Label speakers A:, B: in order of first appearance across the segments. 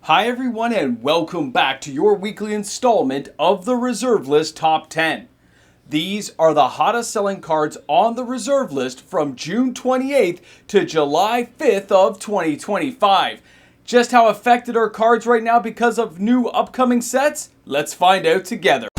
A: Hi everyone and welcome back to your weekly installment of the Reserve List Top 10. These are the hottest selling cards on the Reserve List from June 28th to July 5th of 2025. Just how affected are cards right now because of new upcoming sets? Let's find out together.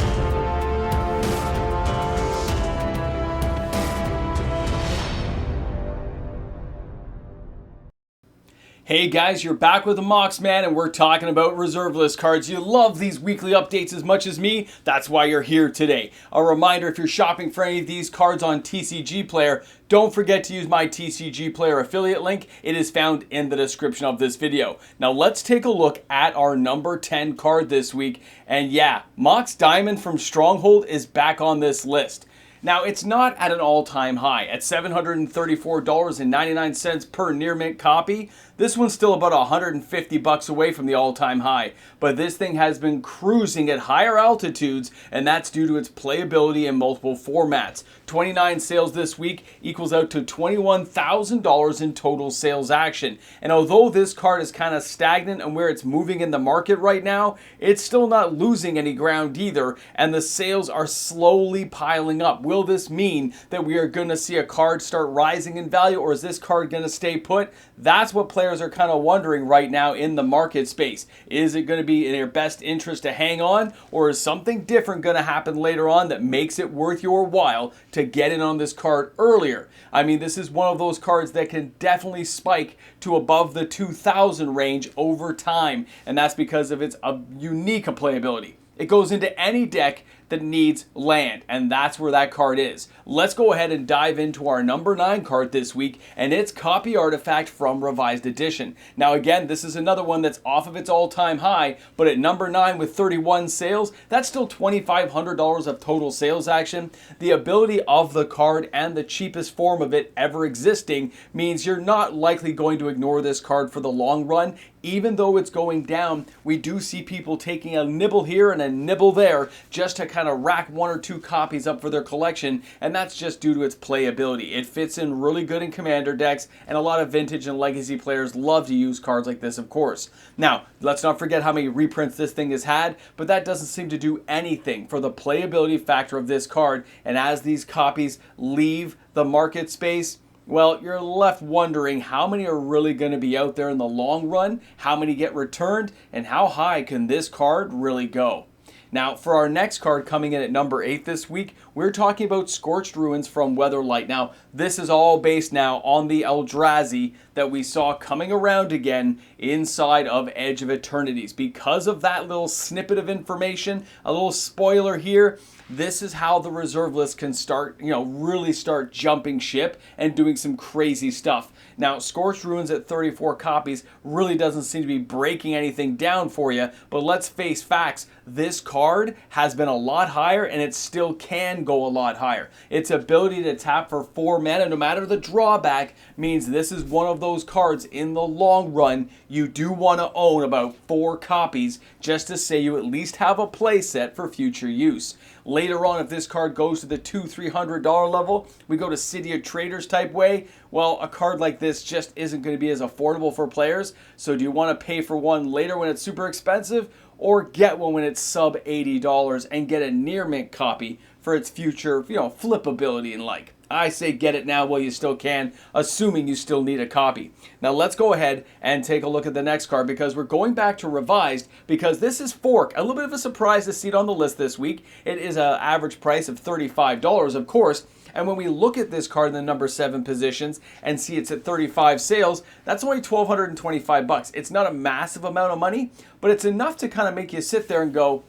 A: Hey guys, you're back with the Mox Man and we're talking about reserve list cards. You love these weekly updates as much as me, that's why you're here today. A reminder, if you're shopping for any of these cards on TCG Player, don't forget to use my TCG Player affiliate link. It is found in the description of this video. Now let's take a look at our number 10 card this week. And yeah, Mox Diamond from Stronghold is back on this list. Now, it's not at an all-time high. At $734.99 per near mint copy, this one's still about $150 away from the all-time high. But this thing has been cruising at higher altitudes, and that's due to its playability in multiple formats. 29 sales this week equals out to $21,000 in total sales action. And although this card is kind of stagnant on where it's moving in the market right now, it's still not losing any ground either, and the sales are slowly piling up. Will this mean that we are going to see a card start rising in value, or is this card going to stay put? That's what players are kind of wondering right now in the market space. Is it going to be in your best interest to hang on, or is something different going to happen later on that makes it worth your while to get in on this card earlier? I mean, this is one of those cards that can definitely spike to above the 2,000 range over time, and that's because of its unique playability. It goes into any deck that needs land, and that's where that card is. Let's go ahead and dive into our number 9 card this week, and it's Copy Artifact from Revised Edition. Now again, this is another one that's off of its all-time high, but at number 9 with 31 sales, that's still $2,500 of total sales action. The ability of the card and the cheapest form of it ever existing means you're not likely going to ignore this card for the long run. Even though it's going down, we do see people taking a nibble here and a nibble there just to kind of rack 1 or 2 copies up for their collection, and that's just due to its playability. It fits in really good in Commander decks, and a lot of Vintage and Legacy players love to use cards like this, of course. Now, let's not forget how many reprints this thing has had, but that doesn't seem to do anything for the playability factor of this card, and as these copies leave the market space, well, you're left wondering how many are really going to be out there in the long run, how many get returned, and how high can this card really go? Now, for our next card coming in at number 8 this week, we're talking about Scorched Ruins from Weatherlight. Now, this is all based now on the Eldrazi that we saw coming around again inside of Edge of Eternities. Because of that little snippet of information, a little spoiler here, this is how the reserve list can start, really start jumping ship and doing some crazy stuff. Now, Scorched Ruins at 34 copies really doesn't seem to be breaking anything down for you, but let's face facts. This card has been a lot higher, and it still can go a lot higher. Its ability to tap for 4 mana, no matter the drawback, means this is one of those cards in the long run you do want to own about 4 copies just to say you at least have a play set for future use. Later on, if this card goes to the $200-300 level, we go to City of Traders type way, well, a card like this just isn't going to be as affordable for players. So do you want to pay for one later when it's super expensive, or get one when it's sub $80 and get a near mint copy for its future, flippability and like? I say get it now while you still can, assuming you still need a copy. Now let's go ahead and take a look at the next card, because we're going back to Revised, because this is Fork. A little bit of a surprise to see it on the list this week. It is an average price of $35, of course. And when we look at this card in the number 7 positions and see it's at 35 sales, that's only $1,225. It's not a massive amount of money, but it's enough to kind of make you sit there and go,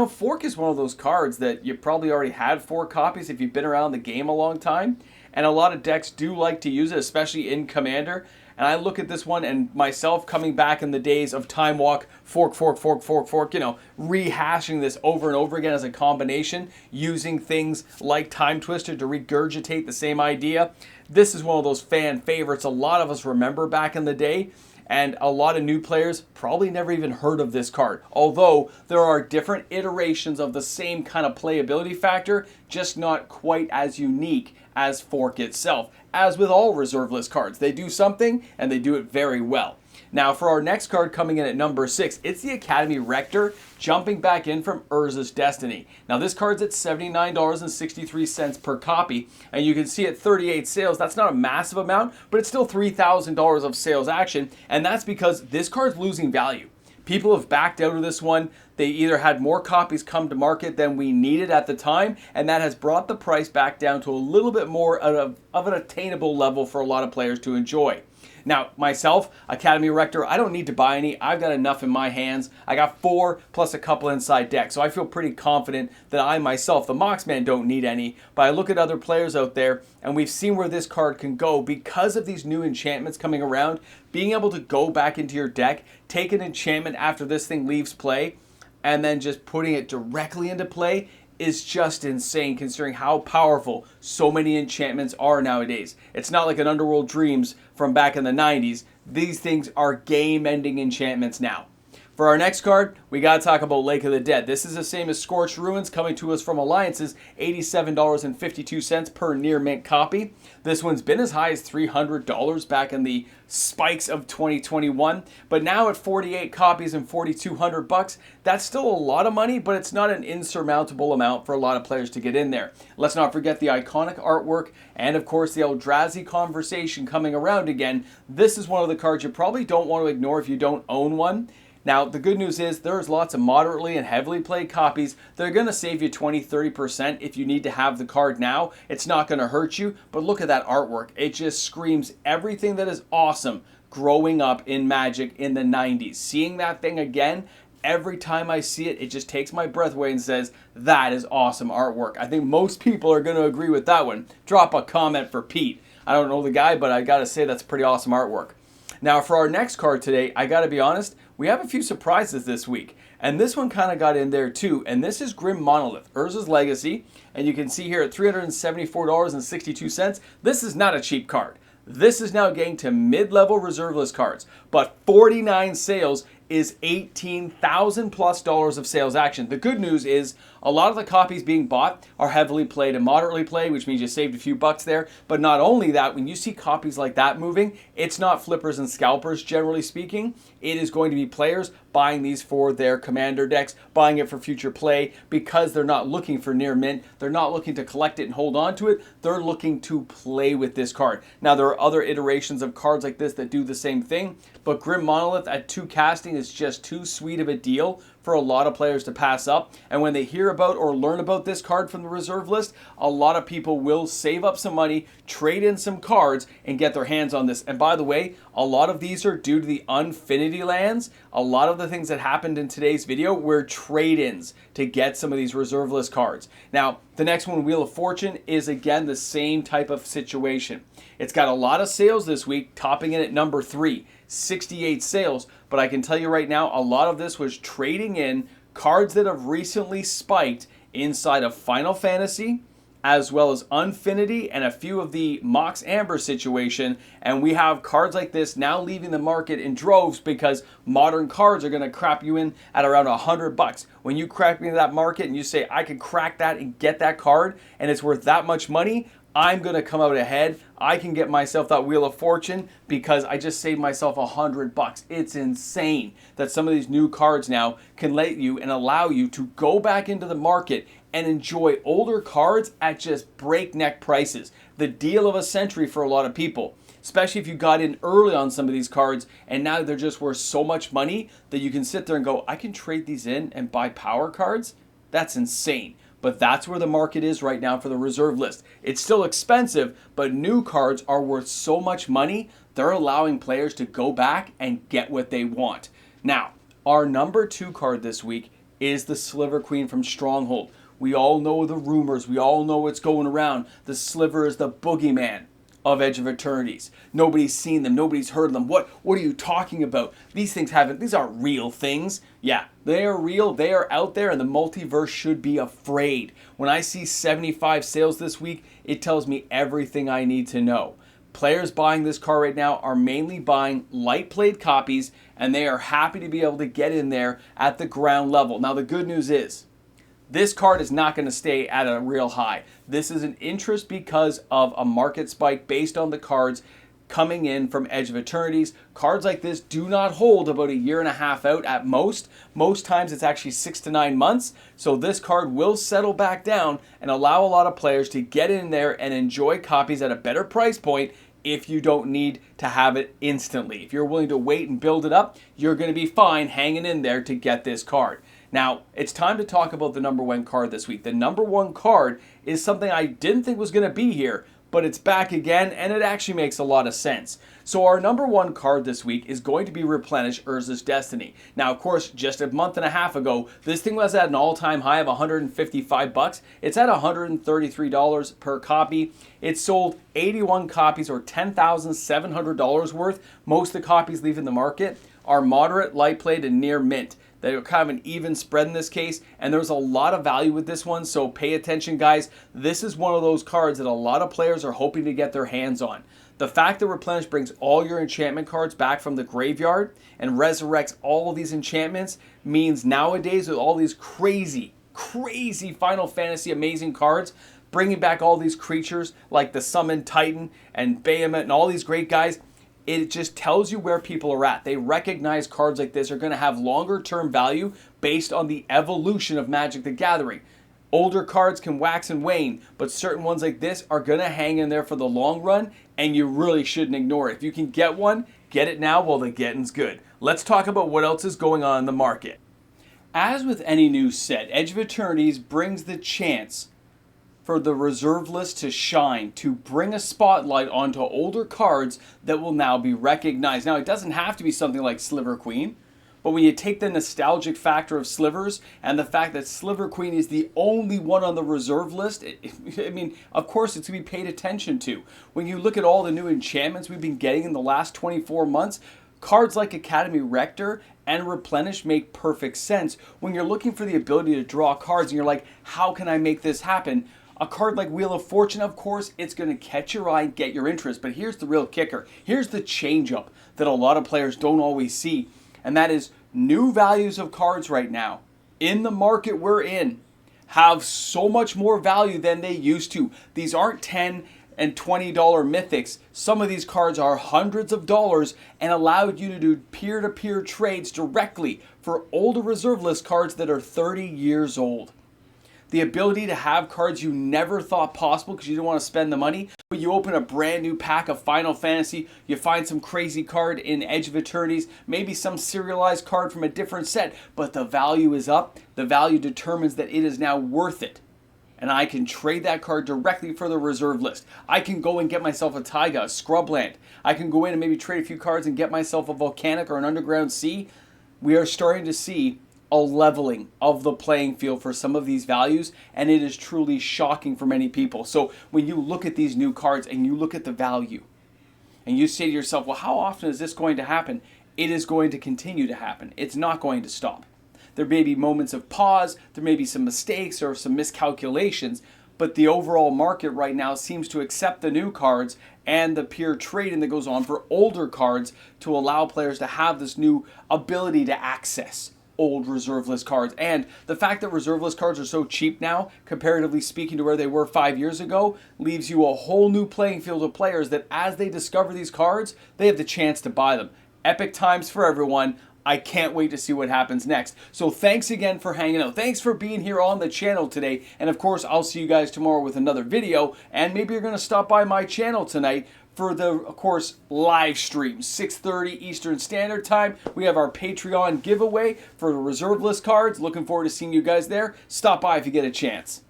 A: Fork is one of those cards that you probably already had 4 copies if you've been around the game a long time. And a lot of decks do like to use it, especially in Commander. And I look at this one, and myself coming back in the days of Time Walk, Fork, rehashing this over and over again as a combination, using things like Time Twister to regurgitate the same idea. This is one of those fan favorites a lot of us remember back in the day. And a lot of new players probably never even heard of this card. Although there are different iterations of the same kind of playability factor, just not quite as unique as Fork itself. As with all reserve list cards, they do something and they do it very well. Now, for our next card coming in at number 6, it's the Academy Rector, jumping back in from Urza's Destiny. Now, this card's at $79.63 per copy, and you can see at 38 sales, that's not a massive amount, but it's still $3,000 of sales action, and that's because this card's losing value. People have backed out of this one. They either had more copies come to market than we needed at the time, and that has brought the price back down to a little bit more of an attainable level for a lot of players to enjoy. Now, myself, Academy Rector, I don't need to buy any. I've got enough in my hands. I got 4 plus a couple inside deck, so I feel pretty confident that I myself, the Moxman, don't need any. But I look at other players out there, and we've seen where this card can go because of these new enchantments coming around. Being able to go back into your deck, take an enchantment after this thing leaves play, and then just putting it directly into play is just insane considering how powerful so many enchantments are nowadays. It's not like an Underworld Dreams from back in the 90s. These things are game-ending enchantments now. For our next card, we got to talk about Lake of the Dead. This is the same as Scorched Ruins, coming to us from Alliances, $87.52 per near mint copy. This one's been as high as $300 back in the spikes of 2021, but now at 48 copies and $4,200, that's still a lot of money, but it's not an insurmountable amount for a lot of players to get in there. Let's not forget the iconic artwork and, of course, the Eldrazi conversation coming around again. This is one of the cards you probably don't want to ignore if you don't own one. Now, the good news is there's lots of moderately and heavily played copies that are going to save you 20-30% if you need to have the card now. It's not going to hurt you, but look at that artwork. It just screams everything that is awesome growing up in Magic in the 90s. Seeing that thing again, every time I see it, it just takes my breath away and says, that is awesome artwork. I think most people are going to agree with that one. Drop a comment for Pete. I don't know the guy, but I got to say that's pretty awesome artwork. Now, for our next card today, I got to be honest, we have a few surprises this week. And this one kind of got in there too. And this is Grim Monolith, Urza's Legacy. And you can see here at $374.62, this is not a cheap card. This is now getting to mid-level reserve list cards. But 49 sales is $18,000 plus of sales action. The good news is a lot of the copies being bought are heavily played and moderately played, which means you saved a few bucks there. But not only that, when you see copies like that moving, it's not flippers and scalpers, generally speaking. It is going to be players buying these for their commander decks, buying it for future play because they're not looking for near mint. They're not looking to collect it and hold on to it. They're looking to play with this card. Now, there are other iterations of cards like this that do the same thing, but Grim Monolith at 2 casting is just too sweet of a deal for a lot of players to pass up. And when they hear about or learn about this card from the reserve list, a lot of people will save up some money, trade in some cards, and get their hands on this. And by the way, a lot of these are due to the Unfinity lands. A lot of the things that happened in today's video were trade-ins to get some of these reserve list cards. Now, the next one, Wheel of Fortune, is again the same type of situation. It's got a lot of sales this week, topping in at number 3. 68 sales, but I can tell you right now, a lot of this was trading in cards that have recently spiked inside of Final Fantasy, as well as Unfinity and a few of the Mox Amber situation, and we have cards like this now leaving the market in droves because modern cards are going to crap you in at around $100. When you crack into that market and you say, I could crack that and get that card, and it's worth that much money, I'm going to come out ahead. I can get myself that Wheel of Fortune because I just saved myself $100. It's insane that some of these new cards now can let you and allow you to go back into the market and enjoy older cards at just breakneck prices. The deal of a century for a lot of people, especially if you got in early on some of these cards and now they're just worth so much money that you can sit there and go, I can trade these in and buy power cards? That's insane. But that's where the market is right now for the reserve list. It's still expensive, but new cards are worth so much money, they're allowing players to go back and get what they want. Now, our number 2 card this week is the Sliver Queen from Stronghold. We all know the rumors. We all know what's going around. The Sliver is the boogeyman of Edge of Eternities. Nobody's seen them. Nobody's heard of them. What are you talking about? These aren't real things. Yeah, they are real. They are out there, and the multiverse should be afraid. When I see 75 sales this week, it tells me everything I need to know. Players buying this card right now are mainly buying light played copies, and they are happy to be able to get in there at the ground level. Now, the good news is, this card is not going to stay at a real high. This is an interest because of a market spike based on the cards coming in from Edge of Eternities. Cards like this do not hold about a year and a half out at most. Most times it's actually 6 to 9 months. So this card will settle back down and allow a lot of players to get in there and enjoy copies at a better price point if you don't need to have it instantly. If you're willing to wait and build it up, you're going to be fine hanging in there to get this card. Now, it's time to talk about the number one card this week. The number one card is something I didn't think was going to be here, but it's back again, and it actually makes a lot of sense. So our number one card this week is going to be Replenish Urza's Destiny. Now, of course, just a month and a half ago, this thing was at an all-time high of 155 bucks. It's at $133 per copy. It sold 81 copies, or $10,700 worth. Most of the copies leaving the market are moderate, light played, and near mint. They're kind of an even spread in this case, and there's a lot of value with this one, so pay attention, guys. This is one of those cards that a lot of players are hoping to get their hands on. The fact that Replenish brings all your enchantment cards back from the graveyard and resurrects all of these enchantments means nowadays with all these crazy Final Fantasy amazing cards, bringing back all these creatures like the Summoned Titan and Behemoth and all these great guys, it just tells you where people are at. They recognize cards like this are going to have longer term value based on the evolution of Magic the Gathering. Older cards can wax and wane, but certain ones like this are going to hang in there for the long run, and you really shouldn't ignore it. If you can get one, get it now while the getting's good. Let's talk about what else is going on in the market. As with any new set, Edge of Eternities brings the chance for the reserve list to shine, to bring a spotlight onto older cards that will now be recognized. Now, it doesn't have to be something like Sliver Queen, but when you take the nostalgic factor of Slivers and the fact that Sliver Queen is the only one on the reserve list, I mean, of course it's to be paid attention to. When you look at all the new enchantments we've been getting in the last 24 months, cards like Academy Rector and Replenish make perfect sense. When you're looking for the ability to draw cards and you're like, how can I make this happen? A card like Wheel of Fortune, of course, it's going to catch your eye and get your interest. But here's the real kicker. Here's the change-up that a lot of players don't always see. And that is new values of cards right now in the market we're in have so much more value than they used to. These aren't $10 and $20 mythics. Some of these cards are hundreds of dollars and allowed you to do peer-to-peer trades directly for older reserve list cards that are 30 years old. The ability to have cards you never thought possible because you didn't want to spend the money. But you open a brand new pack of Final Fantasy, you find some crazy card in Edge of Eternities, maybe some serialized card from a different set, but the value is up. The value determines that it is now worth it. And I can trade that card directly for the reserve list. I can go and get myself a Taiga, a Scrubland. I can go in and maybe trade a few cards and get myself a Volcanic or an Underground Sea. We are starting to see a leveling of the playing field for some of these values, and it is truly shocking for many people. So when you look at these new cards and you look at the value and you say to yourself, well, how often is this going to happen? It is going to continue to happen. It's not going to stop. There may be moments of pause, there may be some mistakes or some miscalculations, but the overall market right now seems to accept the new cards and the peer trading that goes on for older cards to allow players to have this new ability to access old reserve list cards. And the fact that reserve list cards are so cheap now, comparatively speaking to where they were 5 years ago, leaves you a whole new playing field of players that as they discover these cards, they have the chance to buy them. Epic times for everyone. I can't wait to see what happens next. So thanks again for hanging out. Thanks for being here on the channel today. And of course, I'll see you guys tomorrow with another video. And maybe you're going to stop by my channel tonight for the, of course, live stream, 6:30 Eastern Standard Time. We have our Patreon giveaway for the reserve list cards. Looking forward to seeing you guys there. Stop by if you get a chance.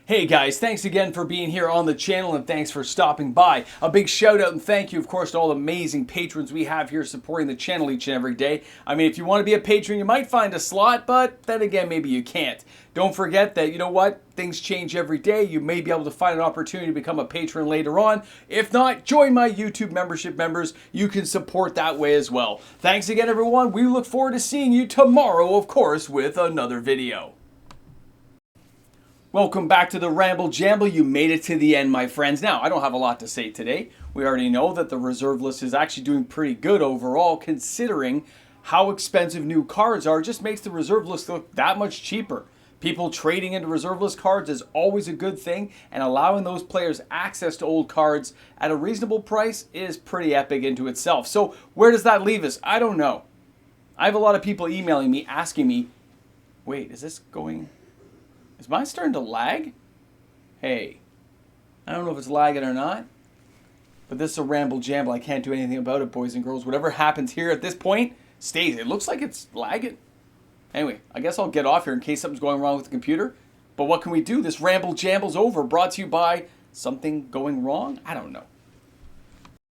A: Hey guys, thanks again for being here on the channel and thanks for stopping by. A big shout out and thank you, of course, to all the amazing patrons we have here supporting the channel each and every day. I mean, if you want to be a patron, you might find a slot, but then again, maybe you can't. Don't forget that, you know what, things change every day. You may be able to find an opportunity to become a patron later on. If not, join my YouTube membership members. You can support that way as well. Thanks again, everyone. We look forward to seeing you tomorrow, of course, with another video. Welcome back to the Ramble Jamble. You made it to the end, my friends. Now, I don't have a lot to say today. We already know that the reserve list is actually doing pretty good overall, considering how expensive new cards are. It just makes the reserve list look that much cheaper. People trading into reserve list cards is always a good thing, and allowing those players access to old cards at a reasonable price is pretty epic into itself. So where does that leave us? I don't know. I have a lot of people emailing me, asking me, wait, is mine starting to lag? Hey, I don't know if it's lagging or not, but this is a ramble jamble. I can't do anything about it, boys and girls. Whatever happens here at this point stays. It looks like it's lagging. Anyway, I guess I'll get off here in case something's going wrong with the computer. But what can we do? This ramble jamble's over. Brought to you by something going wrong? I don't know.